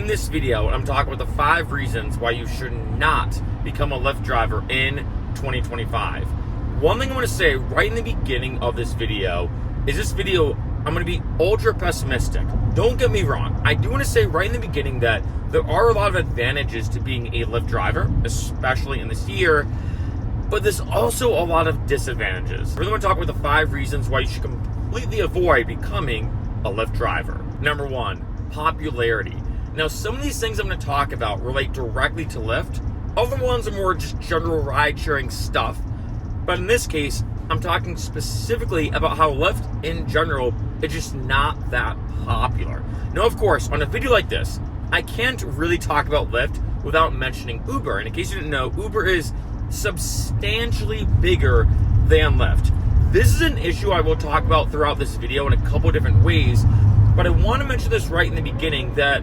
In this video, I'm talking about the 5 reasons why you should not become a Lyft driver in 2025. One thing I want to say right in the beginning of this video is I'm going to be ultra pessimistic. Don't get me wrong. I do want to say right in the beginning that there are a lot of advantages to being a Lyft driver, especially in this year, but there's also a lot of disadvantages. We're going to talk about the 5 reasons why you should completely avoid becoming a Lyft driver. Number 1, popularity. Now, some of these things I'm going to talk about relate directly to Lyft. Other ones are more just general ride-sharing stuff. But in this case, I'm talking specifically about how Lyft in general is just not that popular. Now, of course, on a video like this, I can't really talk about Lyft without mentioning Uber. And in case you didn't know, Uber is substantially bigger than Lyft. This is an issue I will talk about throughout this video in a couple different ways, but I want to mention this right in the beginning that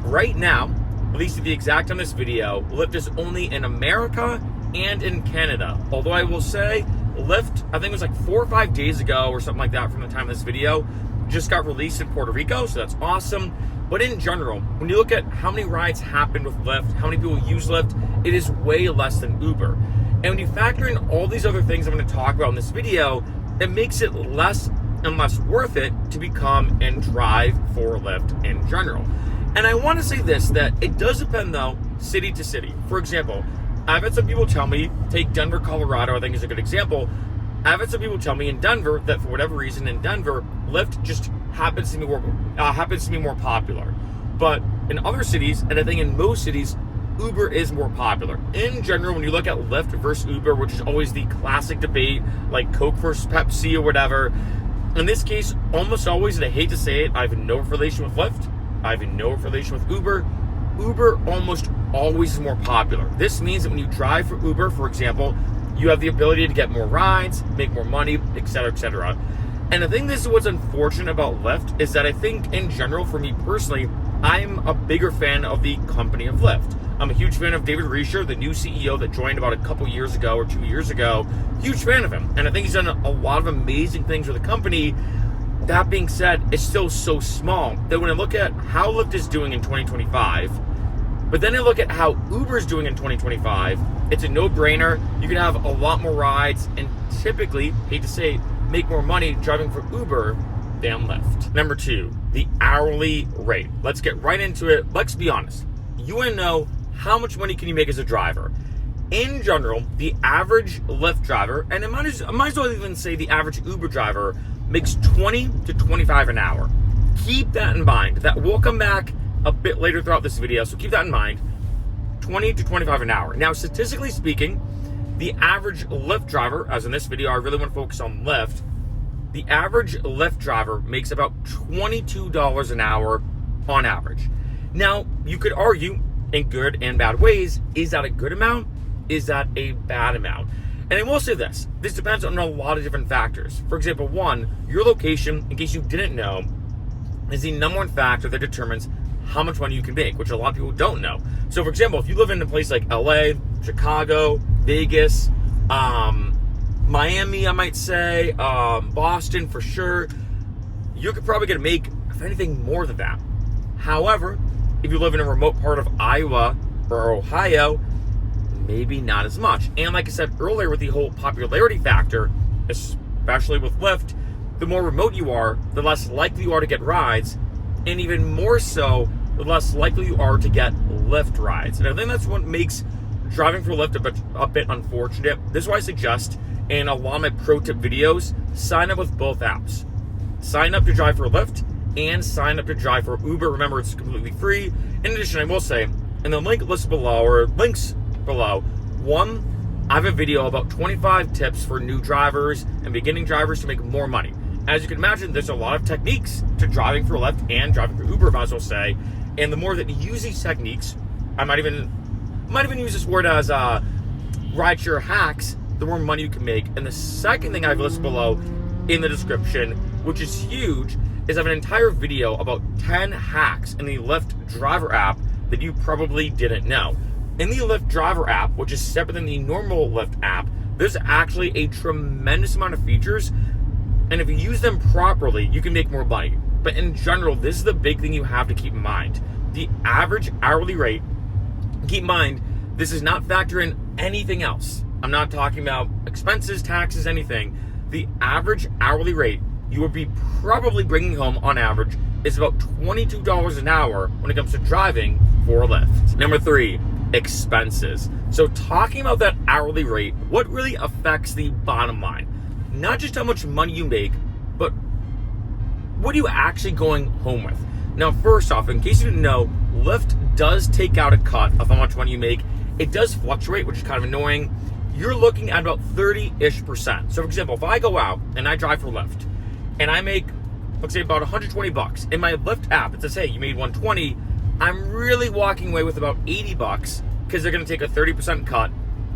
right now, at least to be exact on this video, Lyft is only in America and in Canada. Although I will say, Lyft, I think it was like 4 or 5 days ago or something like that from the time of this video, just got released in Puerto Rico, so that's awesome. But in general, when you look at how many rides happen with Lyft, how many people use Lyft, it is way less than Uber. And when you factor in all these other things I'm going to talk about in this video, it makes it less and less worth it to become and drive for Lyft in general. And I want to say this, that it does depend though, city to city. For example, I've had some people tell me, take Denver, Colorado, I think is a good example. I've had some people tell me in Denver that for whatever reason in Denver, Lyft just happens to be more popular. But in other cities, and I think in most cities, Uber is more popular. In general, when you look at Lyft versus Uber, which is always the classic debate, like Coke versus Pepsi or whatever, in this case, almost always, and I hate to say it, I have no relation with Lyft, I have no relation with Uber. Uber almost always is more popular. This means that when you drive for Uber, for example, you have the ability to get more rides, make more money, etc., etc. And I think this is what's unfortunate about Lyft is that I think in general, for me personally, I'm a bigger fan of the company of Lyft. I'm a huge fan of David Risher, the new CEO that joined about a couple years ago or 2 years ago. Huge fan of him. And I think he's done a lot of amazing things with the company. That being said, it's still so small that when I look at how Lyft is doing in 2025, but then I look at how Uber is doing in 2025, it's a no-brainer. You can have a lot more rides and typically, hate to say it, make more money driving for Uber than Lyft. Number 2, the hourly rate. Let's get right into it. Let's be honest. You want to know how much money can you make as a driver? In general, the average Lyft driver, and I might as well even say the average Uber driver, makes $20 to $25 an hour. Keep that in mind. That will come back a bit later throughout this video, so keep that in mind. $20 to $25 an hour. Now, statistically speaking, the average Lyft driver, as in this video, I really want to focus on Lyft, the average Lyft driver makes about $22 an hour on average. Now, you could argue in good and bad ways, is that a good amount? Is that a bad amount? And I will say this depends on a lot of different factors. For example, 1, your location, in case you didn't know, is the number 1 factor that determines how much money you can make, which a lot of people don't know. So for example, if you live in a place like LA, Chicago, Vegas, Miami, I might say, Boston for sure, you could probably get to make, if anything, more than that. However, if you live in a remote part of Iowa or Ohio, maybe not as much. And like I said earlier with the whole popularity factor, especially with Lyft, the more remote you are, the less likely you are to get rides, and even more so, the less likely you are to get Lyft rides. And I think that's what makes driving for Lyft a bit unfortunate. This is why I suggest in a lot of my pro tip videos, sign up with both apps. Sign up to drive for Lyft and sign up to drive for Uber. Remember, it's completely free. In addition, I will say, in the links below, 1, I have a video about 25 tips for new drivers and beginning drivers to make more money. As you can imagine, there's a lot of techniques to driving for Lyft and driving for Uber, might as well say. And the more that you use these techniques, I might even use this word as rideshare hacks, the more money you can make. And the second thing I've listed below in the description, which is huge, is I have an entire video about 10 hacks in the Lyft Driver app that you probably didn't know. In the Lyft Driver app, which is separate than the normal Lyft app, there's actually a tremendous amount of features, and if you use them properly, you can make more money. But in general, this is the big thing you have to keep in mind. the average hourly rate, keep in mind, this does not factor in anything else. I'm not talking about expenses, taxes, anything. The average hourly rate you will be probably bringing home on average is about $22 an hour when it comes to driving for Lyft. Number 3, expenses. So talking about that hourly rate, what really affects the bottom line? Not just how much money you make, but what are you actually going home with? Now, first off, in case you didn't know, Lyft does take out a cut of how much money you make. It does fluctuate, which is kind of annoying. You're looking at about 30-ish%. So for example, if I go out and I drive for Lyft and I make, let's say, about $120, in my Lyft app, it says, hey, you made $120, I'm really walking away with about $80 because they're going to take a 30% cut.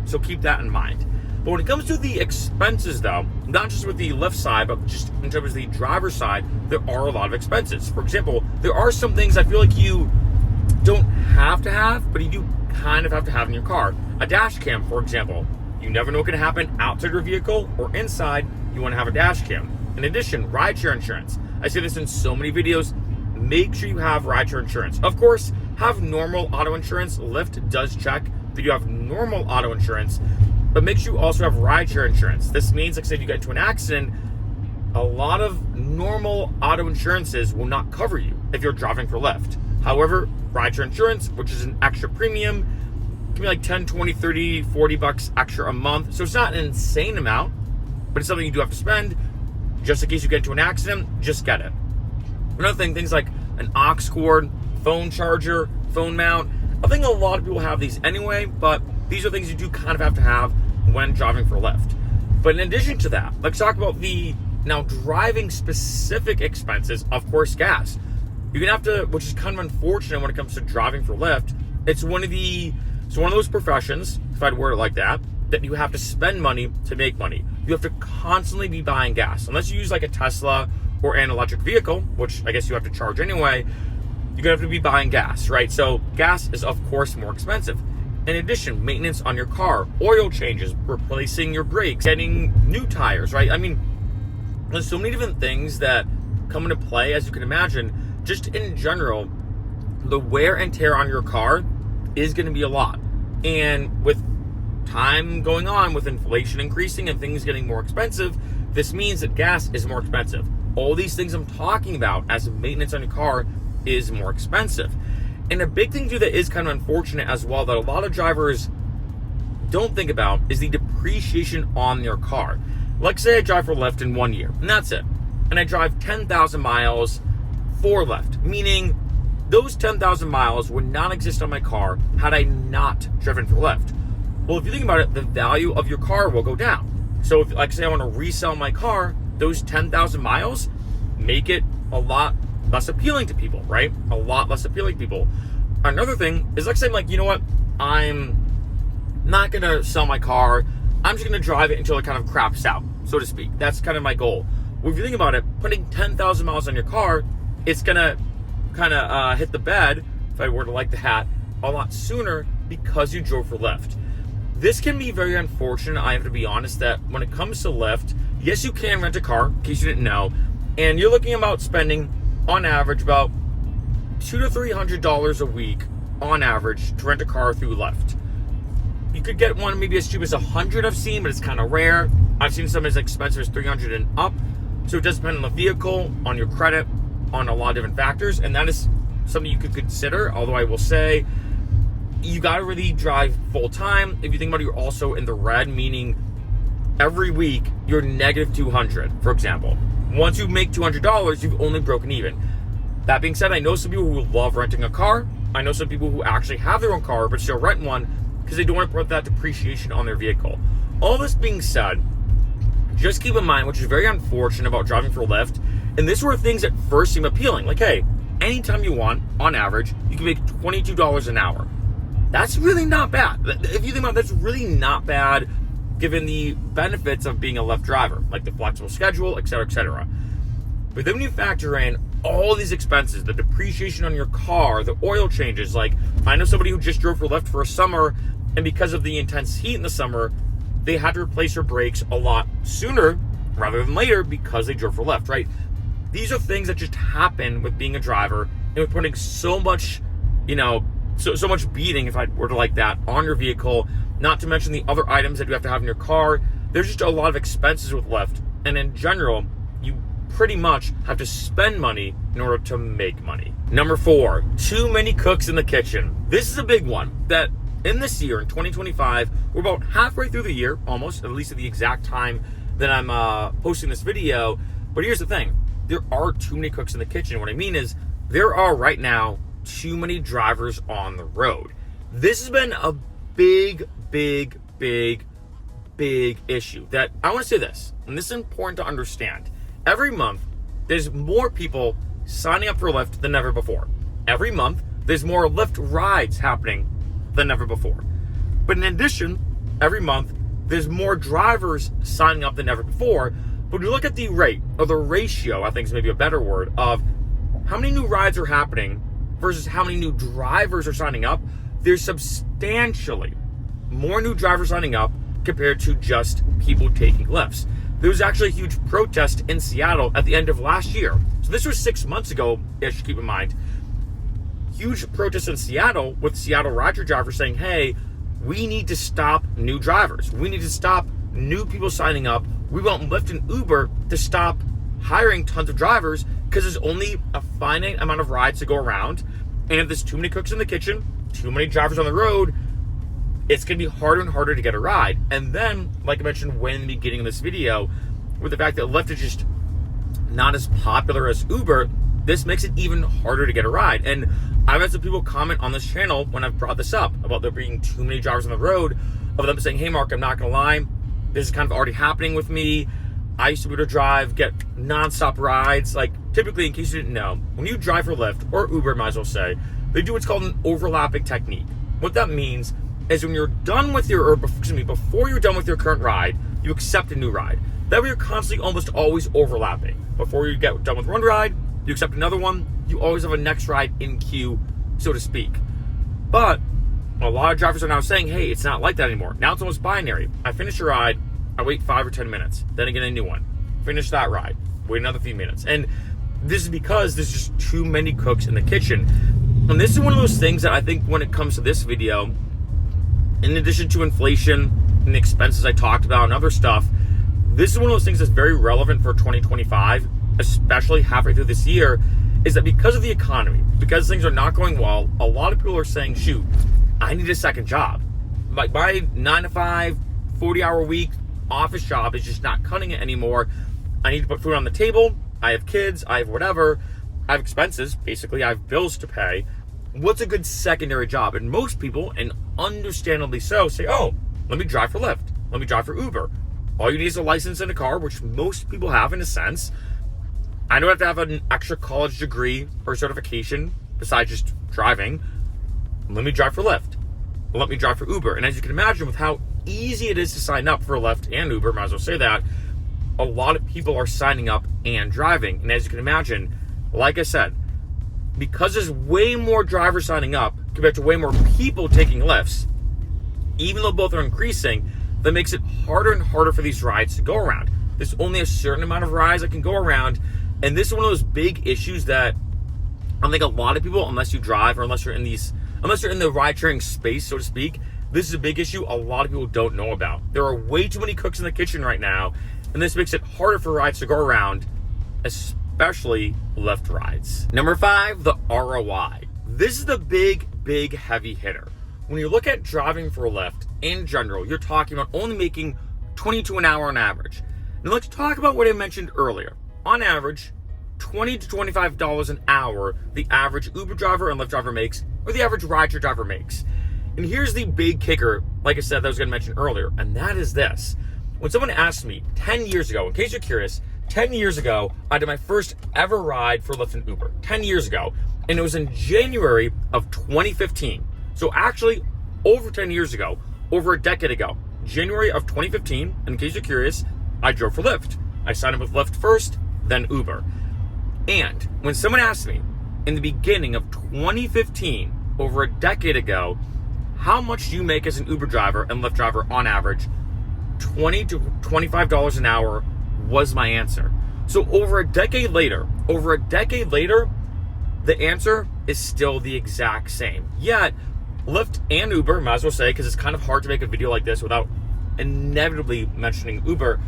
So keep that in mind. But when it comes to the expenses, though, not just with the Lyft side, but just in terms of the driver's side, there are a lot of expenses. For example, there are some things I feel like you don't have to have, but you do kind of have to have in your car. A dash cam, for example. You never know what can happen outside your vehicle or inside. You want to have a dash cam. In addition, rideshare insurance. I say this in so many videos. Make sure you have rideshare insurance. Of course, have normal auto insurance. Lyft does check that you have normal auto insurance, but make sure you also have rideshare insurance. This means, like I said, you get into an accident, a lot of normal auto insurances will not cover you if you're driving for Lyft. However, rideshare insurance, which is an extra premium, can be like 10, 20, 30, 40 bucks extra a month. So it's not an insane amount, but it's something you do have to spend just in case you get into an accident. Just get it. Another thing, things like an aux cord, phone charger, phone mount. I think a lot of people have these anyway, but these are things you do kind of have to have when driving for Lyft. But in addition to that, let's talk about the now driving specific expenses. Of course, gas. You're gonna have to, which is kind of unfortunate when it comes to driving for Lyft. It's one of those professions, if I'd word it like that you have to spend money to make money. You have to constantly be buying gas. Unless you use like a Tesla or an electric vehicle, which I guess you have to charge anyway, you're gonna have to be buying gas, right? So gas is of course more expensive. In addition, maintenance on your car, oil changes, replacing your brakes, getting new tires, right? I mean, there's so many different things that come into play, as you can imagine. Just in general, the wear and tear on your car is going to be a lot. And with time going on, with inflation increasing and things getting more expensive, this means that gas is more expensive. All these things I'm talking about as maintenance on your car is more expensive. And a big thing too that is kind of unfortunate as well, that a lot of drivers don't think about, is the depreciation on your car. Let's say I drive for Lyft in 1 year, and that's it. And I drive 10,000 miles for Lyft, meaning those 10,000 miles would not exist on my car had I not driven for Lyft. Well, if you think about it, the value of your car will go down. So if, like say I want to resell my car, those 10,000 miles make it a lot less appealing to people, right? A lot less appealing to people. Another thing is, like say I'm like, you know what? I'm not going to sell my car. I'm just going to drive it until it kind of craps out, so to speak. That's kind of my goal. Well, if you think about it, putting 10,000 miles on your car, it's going to kind of hit the bed, if I were to like the hat, a lot sooner because you drove for Lyft. This can be very unfortunate, I have to be honest, that when it comes to Lyft, yes, you can rent a car, in case you didn't know, and you're looking about spending, on average, about $200 to $300 a week, on average, to rent a car through Lyft. You could get one maybe as cheap as $100 I've seen, but it's kind of rare. I've seen some as expensive as $300 and up. So it does depend on the vehicle, on your credit, on a lot of different factors, and that is something you could consider. Although I will say, you got to really drive full time. If you think about it, you're also in the red, meaning every week you're negative 200, for example. Once you make $200, you've only broken even. That being said, I know some people who love renting a car. I know some people who actually have their own car but still rent one because they don't want to put that depreciation on their vehicle. All this being said, just keep in mind, which is very unfortunate about driving for Lyft, and this were things that first seem appealing. Like, hey, anytime you want, on average, you can make $22 an hour. That's really not bad. If you think about it, that's really not bad given the benefits of being a Lyft driver, like the flexible schedule, et cetera, et cetera. But then when you factor in all these expenses, the depreciation on your car, the oil changes, like I know somebody who just drove for Lyft for a summer, and because of the intense heat in the summer, they had to replace their brakes a lot sooner rather than later because they drove for Lyft, right? These are things that just happen with being a driver and with putting so much so much beating, if I were to like that, on your vehicle, not to mention the other items that you have to have in your car. There's just a lot of expenses with Lyft, and in general, you pretty much have to spend money in order to make money. Number 4, too many cooks in the kitchen. This is a big one that in this year, in 2025, we're about halfway through the year, almost, at least at the exact time that I'm posting this video. But here's the thing, there are too many cooks in the kitchen. What I mean is, there are right now too many drivers on the road. This has been a big issue that I want to say this, and this is important to understand. Every month, there's more people signing up for Lyft than ever before. Every month, there's more Lyft rides happening than ever before. But in addition, every month, there's more drivers signing up than ever before. But when you look at the rate, or the ratio, I think is maybe a better word, of how many new rides are happening versus how many new drivers are signing up, there's substantially more new drivers signing up compared to just people taking Lyfts. There was actually a huge protest in Seattle at the end of last year. So this was 6 months ago-ish, keep in mind. Huge protest in Seattle with Seattle rideshare drivers saying, hey, we need to stop new drivers. We need to stop new people signing up. We want Lyft and Uber to stop hiring tons of drivers because there's only a finite amount of rides to go around. And if there's too many cooks in the kitchen, too many drivers on the road, it's going to be harder and harder to get a ride. And then, like I mentioned way in the beginning of this video, with the fact that Lyft is just not as popular as Uber, this makes it even harder to get a ride. And I've had some people comment on this channel when I've brought this up about there being too many drivers on the road, of them saying, hey Mark, I'm not going to lie, this is kind of already happening with me. I used to be able to drive, get nonstop rides. Like, typically, in case you didn't know, when you drive for Lyft, or Uber, might as well say, they do what's called an overlapping technique. What that means is when you're done with before you're done with your current ride, you accept a new ride. That way you're constantly almost always overlapping. Before you get done with one ride, you accept another one, you always have a next ride in queue, so to speak. But a lot of drivers are now saying, hey, it's not like that anymore. Now it's almost binary. I finish a ride, I wait 5 or 10 minutes, then I get a new one. Finish that ride, wait another few minutes. And this is because there's just too many cooks in the kitchen. And this is one of those things that I think when it comes to this video, in addition to inflation and the expenses I talked about and other stuff, this is one of those things that's very relevant for 2025, especially halfway through this year, is that because of the economy, because things are not going well, a lot of people are saying, shoot, I need a second job. Like my 9 to 5, 40-hour week office job is just not cutting it anymore. I need to put food on the table. I have kids, I have whatever. I have expenses, basically. I have bills to pay. What's a good secondary job? And most people, and understandably so, say, oh, let me drive for Lyft. Let me drive for Uber. All you need is a license and a car, which most people have in a sense. I don't have to have an extra college degree or certification besides just driving. Let me drive for Lyft. Let me drive for Uber. And as you can imagine, with how easy it is to sign up for Lyft and Uber, might as well say that, a lot of people are signing up and driving. And as you can imagine, like I said, because there's way more drivers signing up compared to way more people taking Lyfts, even though both are increasing, that makes it harder and harder for these rides to go around. There's only a certain amount of rides that can go around, and this is one of those big issues that I think a lot of people, unless you drive or unless you're in the ride-sharing space, so to speak, this is a big issue a lot of people don't know about. There are way too many cooks in the kitchen right now, and this makes it harder for rides to go around, especially Lyft rides. Number 5, the ROI. This is the big heavy hitter. When you look at driving for Lyft in general, you're talking about only making $22 an hour on average. Now let's talk about what I mentioned earlier. On average, $20 to $25 an hour, the average Uber driver and Lyft driver makes, or the average rideshare driver makes. And here's the big kicker, like I said, that I was going to mention earlier, and that is this. When someone asked me 10 years ago, in case you're curious, 10 years ago, I did my first ever ride for Lyft and Uber, 10 years ago, and it was in January of 2015. So actually, over 10 years ago, over a decade ago, January of 2015, and in case you're curious, I drove for Lyft. I signed up with Lyft first, then Uber. And when someone asked me in the beginning of 2015, over a decade ago, how much do you make as an Uber driver and Lyft driver on average? $20 to $25 an hour was my answer. So over a decade later, the answer is still the exact same. Yet, Lyft and Uber, might as well say, because it's kind of hard to make a video like this without inevitably mentioning Uber,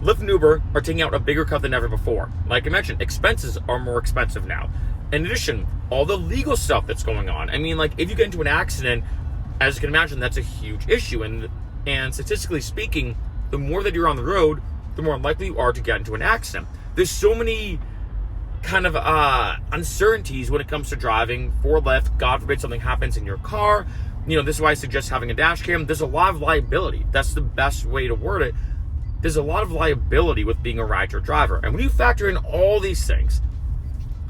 Lyft and Uber are taking out a bigger cut than ever before. Like I mentioned, expenses are more expensive now. In addition, all the legal stuff that's going on. I mean, like, if you get into an accident, as you can imagine, that's a huge issue. And statistically speaking, the more that you're on the road, the more likely you are to get into an accident. There's so many kind of uncertainties when it comes to driving for Lyft. God forbid something happens in your car. You know, this is why I suggest having a dash cam. There's a lot of liability. That's the best way to word it. There's a lot of liability with being a rideshare driver. And when you factor in all these things,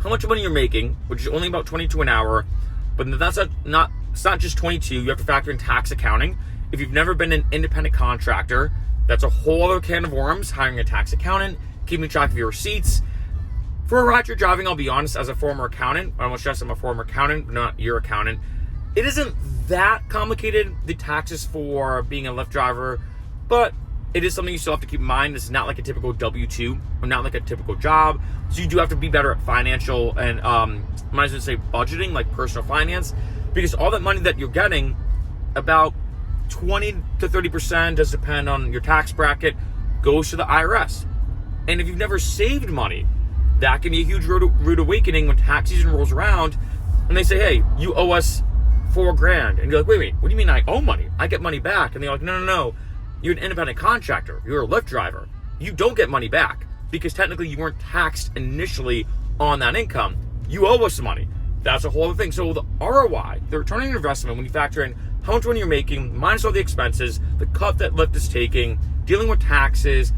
how much money you're making, which is only about $22 an hour, but it's not just 22, you have to factor in tax accounting. If you've never been an independent contractor, that's a whole other can of worms, hiring a tax accountant, keeping track of your receipts. For rideshare driving, I'll be honest, as a former accountant, I almost stress I'm a former accountant, not your accountant, it isn't that complicated, the taxes for being a Lyft driver, but it is something you still have to keep in mind. It's not like a typical W-2 or not like a typical job. So you do have to be better at financial and, might as well say budgeting, like personal finance, because all that money that you're getting, about 20 to 30%, does depend on your tax bracket, goes to the IRS. And if you've never saved money, that can be a huge rude awakening when tax season rolls around and they say, hey, you owe us $4,000. And you're like, wait, what do you mean I owe money? I get money back. And they're like, no. You're an independent contractor. You're a Lyft driver. You don't get money back because technically you weren't taxed initially on that income. You owe us money. That's a whole other thing. So the ROI, the return on your investment, when you factor in how much money you're making, minus all the expenses, the cut that Lyft is taking, dealing with taxes,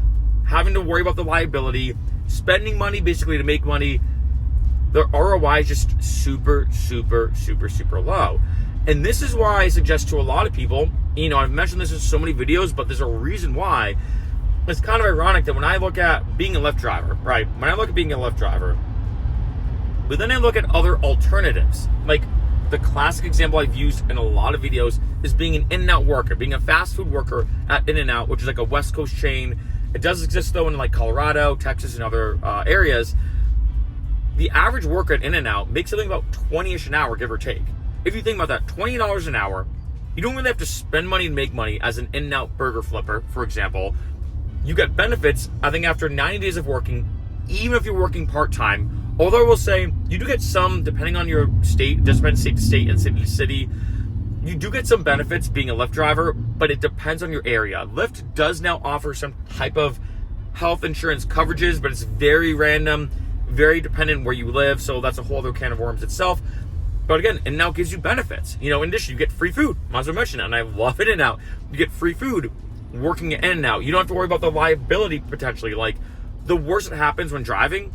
having to worry about the liability, spending money basically to make money, the ROI is just super, super, super, super low. And this is why I suggest to a lot of people, you know, I've mentioned this in so many videos, but there's a reason why. It's kind of ironic that when I look at being a Lyft driver, right? When I look at being a Lyft driver, but then I look at other alternatives. Like the classic example I've used in a lot of videos is being an In-N-Out worker, being a fast food worker at In-N-Out, which is like a West Coast chain. It does exist though in like Colorado, Texas, and other areas. The average worker at In-N-Out makes something about 20-ish an hour, give or take. If you think about that, $20 an hour, you don't really have to spend money and make money as an In-N-Out burger flipper, for example. You get benefits, I think, after 90 days of working, even if you're working part-time. Although I will say, you do get some, depending on your state, it does depend state to state and city to city, you do get some benefits being a Lyft driver, but it depends on your area. Lyft does now offer some type of health insurance coverages, but it's very random, very dependent where you live, so that's a whole other can of worms itself. But again, it now gives you benefits. You know, in addition, you get free food. Might as well mention it, and I love In-N-Out. You get free food working at In-N-Out. You don't have to worry about the liability potentially. Like, the worst that happens when driving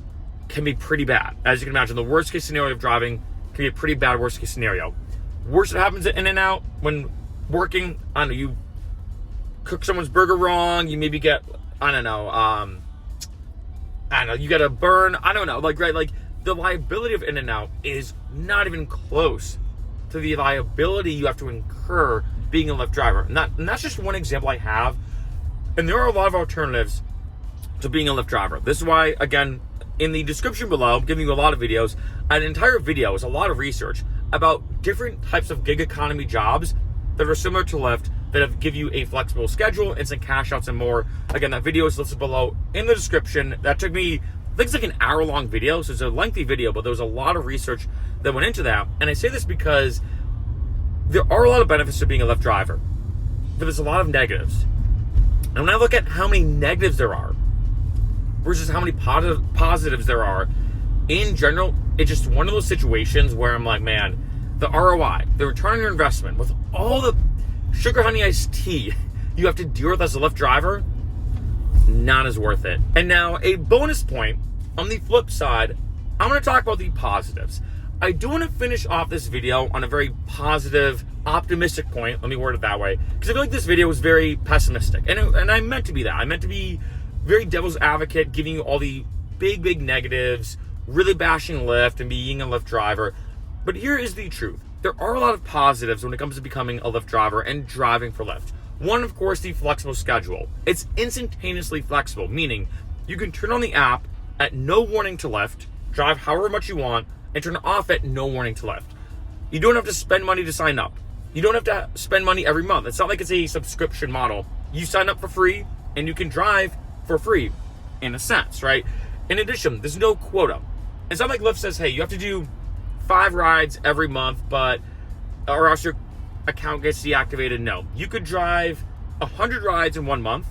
can be pretty bad. As you can imagine, the worst case scenario of driving can be a pretty bad worst case scenario. Worst that happens at In-N-Out when working, I don't know, you cook someone's burger wrong, you maybe get, you get a burn, right, the liability of In-N-Out is not even close to the liability you have to incur being a Lyft driver. And that's just one example I have. And there are a lot of alternatives to being a Lyft driver. This is why, again, in the description below, I'm giving you a lot of videos. An entire video is a lot of research about different types of gig economy jobs that are similar to Lyft, that give you a flexible schedule, instant cash outs, and more. Again, that video is listed below in the description. That took me, I think it's like an hour-long video, so it's a lengthy video, but there was a lot of research that went into that. And I say this because there are a lot of benefits to being a Lyft driver, but there's a lot of negatives. And when I look at how many negatives there are versus how many positives there are, in general, it's just one of those situations where I'm like, man, the ROI, the return on your investment, with all the sugar honey iced tea you have to deal with as a Lyft driver, not as worth it. And now a bonus point on the flip side, I'm going to talk about the positives. I do want to finish off this video on a very positive, optimistic point. Let me word it that way, because I feel like this video was very pessimistic, and I meant to be that. I meant to be very devil's advocate, giving you all the big negatives, really bashing Lyft and being a Lyft driver. But here is the truth. There are a lot of positives when it comes to becoming a Lyft driver and driving for Lyft. One, of course, the flexible schedule. It's instantaneously flexible, meaning you can turn on the app at no warning to Lyft, drive however much you want, and turn it off at no warning to Lyft. You don't have to spend money to sign up. You don't have to spend money every month. It's not like it's a subscription model. You sign up for free and you can drive for free in a sense, right? In addition, there's no quota. It's not like Lyft says, hey, you have to do 5 rides every month, or else your account gets deactivated. No, you could drive 100 rides in 1 month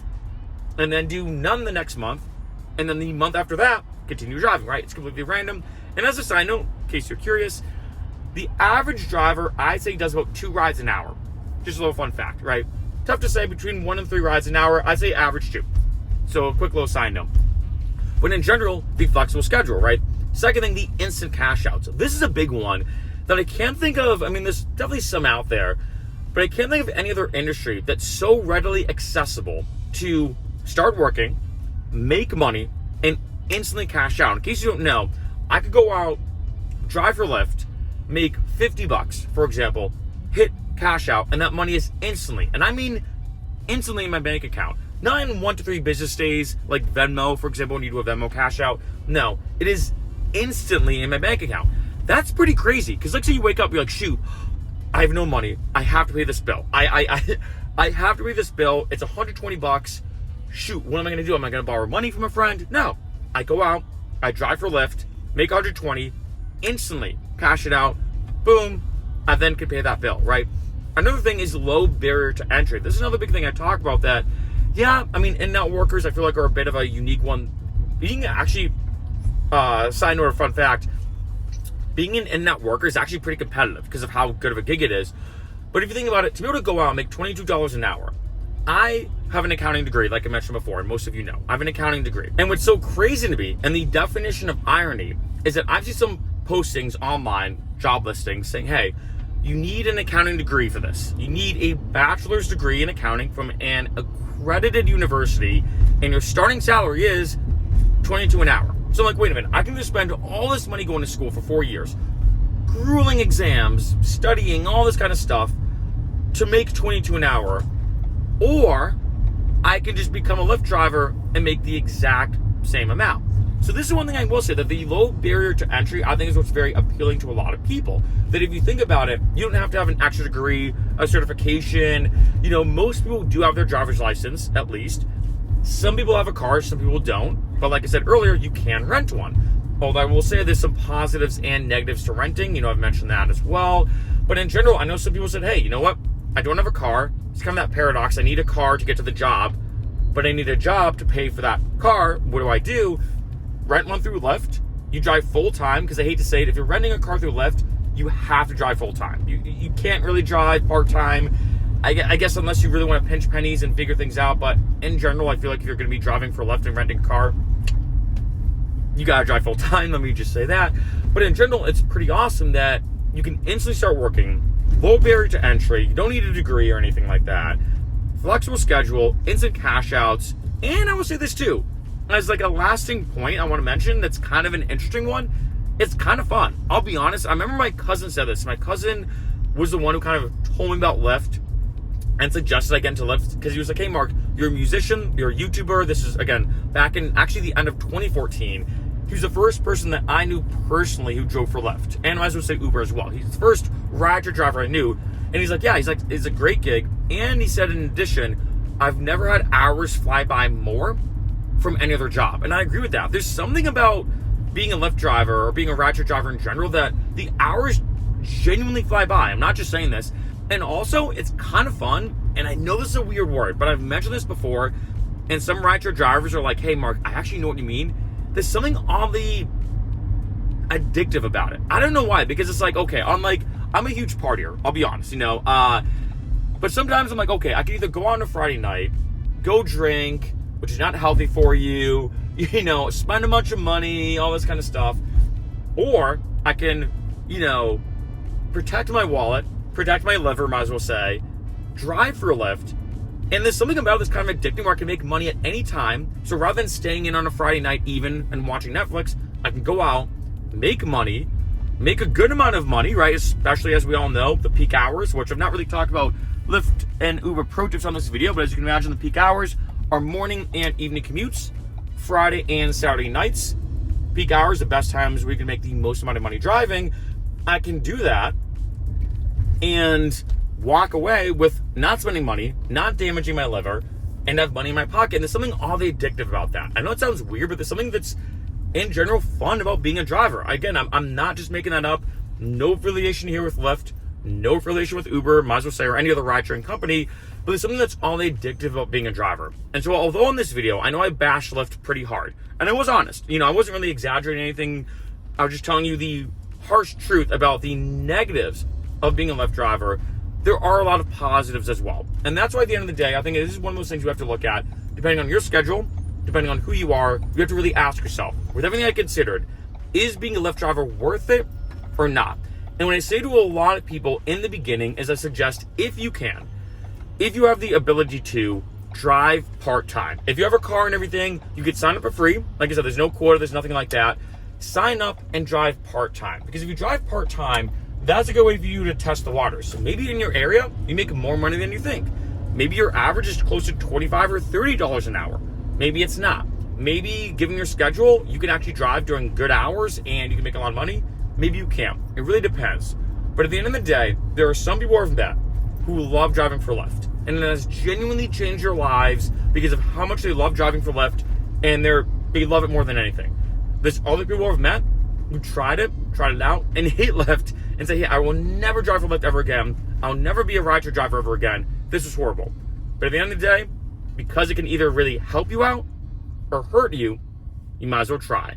and then do none the next month. And then the month after that, continue driving, right? It's completely random. And as a side note, in case you're curious, the average driver, I'd say, does about 2 rides an hour. Just a little fun fact, right? Tough to say, between 1 and 3 rides an hour. I'd say average 2. So a quick little side note. But in general, the flexible schedule, right? Second thing, the instant cash outs. This is a big one that I can't think of. I mean, there's definitely some out there, but I can't think of any other industry that's so readily accessible to start working, make money, and instantly cash out. In case you don't know, I could go out, drive for Lyft, make $50, for example, hit cash out, and that money is instantly, and I mean instantly, in my bank account. Not in 1 to 3 business days, like Venmo, for example, when you do a Venmo cash out. No, it is instantly in my bank account. That's pretty crazy, because let's say you wake up, you're like, shoot, I have no money. I have to pay this bill. I have to pay this bill. It's $120. Shoot, what am I going to do? Am I going to borrow money from a friend? No. I go out, I drive for Lyft, make $120, instantly cash it out, boom, I then can pay that bill, right? Another thing is low barrier to entry. This is another big thing I talk about that, yeah, I mean, in-and-out workers, I feel like are a bit of a unique one. Being actually, side note or fun fact, being an in-and-out worker is actually pretty competitive because of how good of a gig it is. But if you think about it, to be able to go out and make $22 an hour, I have an accounting degree, like I mentioned before, and most of you know. I have an accounting degree. And what's so crazy to me, and the definition of irony, is that I've seen some postings online, job listings, saying, hey, you need an accounting degree for this. You need a bachelor's degree in accounting from an accredited university, and your starting salary is $22 an hour. So I'm like, wait a minute, I can just spend all this money going to school for 4 years, grueling exams, studying, all this kind of stuff, to make $22 an hour, or I can just become a Lyft driver and make the exact same amount. So this is one thing I will say, that the low barrier to entry, I think, is what's very appealing to a lot of people. That if you think about it, you don't have to have an extra degree, a certification. You know, most people do have their driver's license, at least. Some people have a car, some people don't. But like I said earlier, you can rent one. Although I will say there's some positives and negatives to renting. You know, I've mentioned that as well. But in general, I know some people said, hey, you know what? I don't have a car. It's kind of that paradox. I need a car to get to the job, but I need a job to pay for that car. What do? Rent one through Lyft. You drive full time, because I hate to say it, if you're renting a car through Lyft, you have to drive full time. You can't really drive part time. I guess unless you really want to pinch pennies and figure things out. But in general, I feel like if you're going to be driving for Lyft and renting a car, you got to drive full time. Let me just say that. But in general, it's pretty awesome that you can instantly start working. Low barrier to entry. You don't need a degree or anything like that. Flexible schedule, instant cash outs. And I will say this too, as like a lasting point I want to mention that's kind of an interesting one. It's kind of fun. I'll be honest. I remember my cousin said this. My cousin was the one who kind of told me about Lyft and suggested I get into Lyft, because he was like, hey, Mark, you're a musician, you're a YouTuber. This is, again, back in actually the end of 2014. He was the first person that I knew personally who drove for Lyft. And I might as well say Uber as well. He's the first rider driver I knew. And he's like, yeah, it's a great gig. And he said, in addition, I've never had hours fly by more from any other job. And I agree with that. There's something about being a Lyft driver or being a rider driver in general that the hours genuinely fly by. I'm not just saying this. And also, it's kind of fun. And I know this is a weird word, but I've mentioned this before. And some rider drivers are like, hey, Mark, I actually know what you mean. There's something oddly addictive about it. I don't know why, because it's like, okay, I'm a huge partier, I'll be honest, you know. But sometimes I'm like, okay, I can either go on a Friday night, go drink, which is not healthy for you, you know, spend a bunch of money, all this kind of stuff. Or I can, you know, protect my wallet, protect my liver, might as well say, drive for a Lyft. And there's something about this kind of addicting where I can make money at any time. So rather than staying in on a Friday night even and watching Netflix, I can go out, make money, make a good amount of money, right? Especially, as we all know, the peak hours, which I've not really talked about Lyft and Uber pro tips on this video, but as you can imagine, the peak hours are morning and evening commutes, Friday and Saturday nights. peak hours, the best times where you can make the most amount of money driving, I can do that and walk away with not spending money, not damaging my liver, and have money in my pocket. And there's something oddly addictive about that. I know it sounds weird, but there's something that's in general fun about being a driver. Again, I'm not just making that up. No affiliation here with Lyft, no affiliation with Uber, might as well say, or any other ride-sharing company, but there's something that's oddly addictive about being a driver. And so although in this video, I know I bashed Lyft pretty hard, and I was honest, I wasn't really exaggerating anything. I was just telling you the harsh truth about the negatives of being a Lyft driver. There are a lot of positives as well. And that's why at the end of the day, I think this is one of those things you have to look at, depending on your schedule, depending on who you are, you have to really ask yourself, with everything I considered, is being a Lyft driver worth it or not? And when I say to a lot of people in the beginning, is I suggest if you can, if you have the ability to drive part-time, if you have a car and everything, you could sign up for free. Like I said, there's no quota, there's nothing like that. Sign up and drive part-time. Because if you drive part-time, that's a good way for you to test the waters. So maybe in your area, you make more money than you think. Maybe your average is close to $25 or $30 an hour. Maybe it's not. Maybe given your schedule, you can actually drive during good hours and you can make a lot of money. Maybe you can't. It really depends. But at the end of the day, there are some people I've met who love driving for Lyft. And it has genuinely changed their lives because of how much they love driving for Lyft, and they love it more than anything. There's other people I've met who tried it out, and hate Lyft and say, hey, I will never drive for Lyft ever again. I'll never be a rideshare driver ever again. This is horrible. But at the end of the day, because it can either really help you out or hurt you, you might as well try.